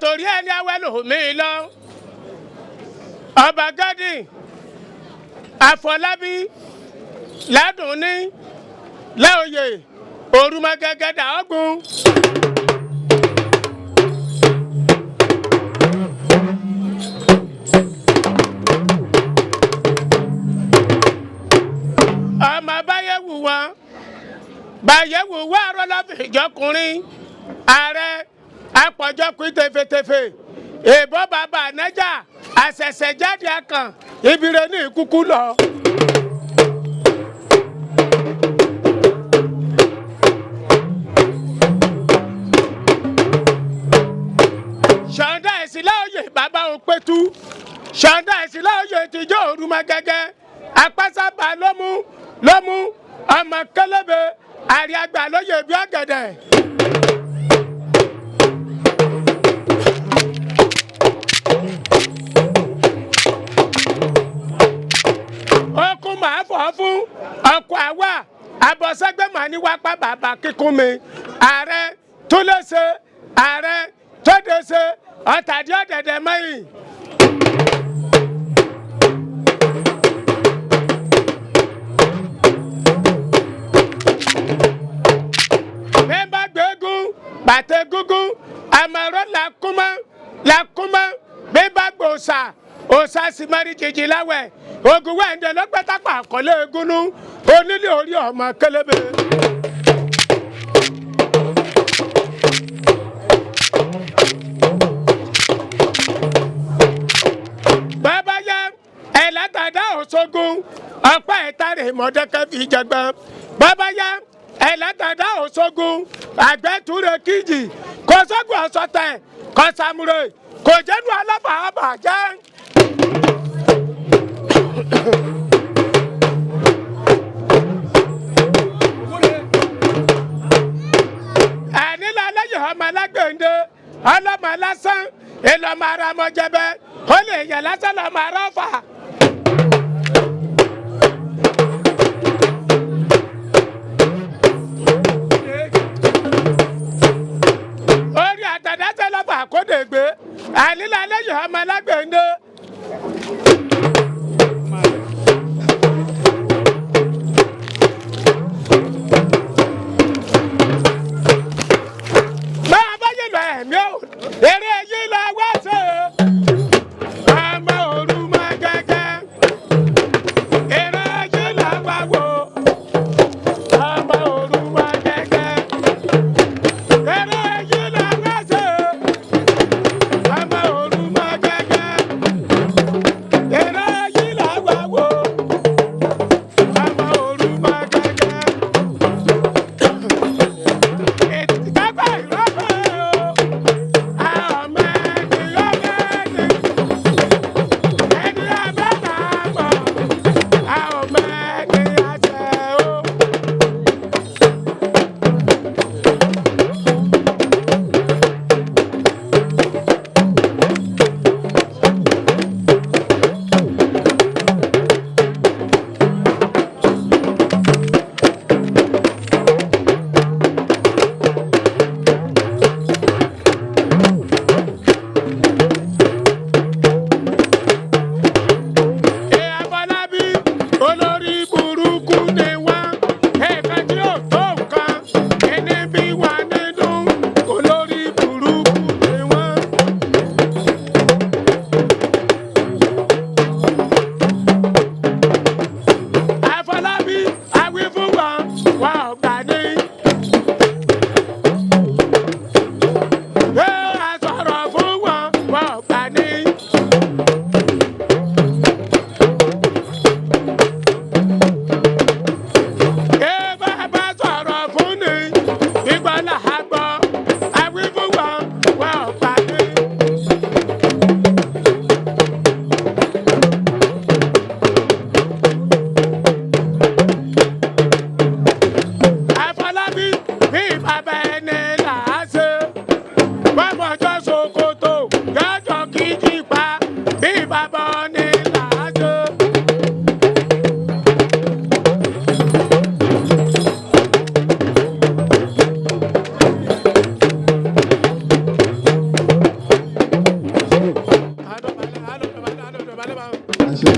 torí ẹni awẹ́lò mi lọ Ọba Ghandi Afọlábí Ládùnní Láòyè Orumogege Dàógùn. ọmọ báyẹ̀wò wọn báyẹ̀wò wà rọ́lọ́fì ìjọkùnrin ààrẹ apọ̀jọ́kùn tẹfẹtẹfẹ èbó bàbá anájà àṣẹ̀ṣẹ̀ jáde akàn ibire ní ìkúkú lọ. Ṣọ̀ǹda Ìsìláòyè bàbá Òpẹ́tù Ṣọ̀ǹda Ìsìláòyè tìjọ́ Orumogege apásábà lómú ọmọ kẹlẹ́bẹ̀ àríàgbà lóye bí ọ̀gẹ̀dẹ̀. okun màá fọ́ fún ọkọ̀ àwa àbọ̀sẹ́gbẹ́ màá ní wápá bàbá kíkún mi ààrẹ tó léṣe ààrẹ tó déṣe ọ̀tàdí ọ̀dẹ̀dẹ̀ mẹ́yìn. Bàtẹ gúngún àmọ̀ràn làkúmọ́ bí bá gbòòsà òòsà sì mẹ́rin jìjì láwẹ̀ ogun wẹ̀ǹdẹ̀ lọ́gbẹ́tàpá àkọlé egúnú onílé orí ọmọ kélébé. bàbá yá ẹ̀ látàdá òṣogun ọ̀pá ẹ̀tàrè mọ̀dẹ́kẹ́ fi jẹgbọ́n bàbá yá ẹ̀ látàdá òṣogun àgbẹ̀túrẹ̀ kíjì kò sọ́gun ọ̀sọ̀tẹ̀ kò sàmúrè kò jẹ́nu alábàábà jẹ́. ẹ̀nílẹ̀ alẹ́yìn ọmọ alágbèǹde ọlọ́mọ lásán ìlọ́mọ ara mọ́jẹ́bẹ́ ó lè yẹ lásán lọ́mọ ara fà. Àkódègbé ànílẹ̀ alẹ́yìn ọmọ alágbèǹde. máa bá yìí lọ ẹ̀mí ò eré yìí lọ wá sí ọmọ Orumogege eré yìí lọ wá wò ọmọ Orumogege eré yìí lọ wá sí. àṣẹ.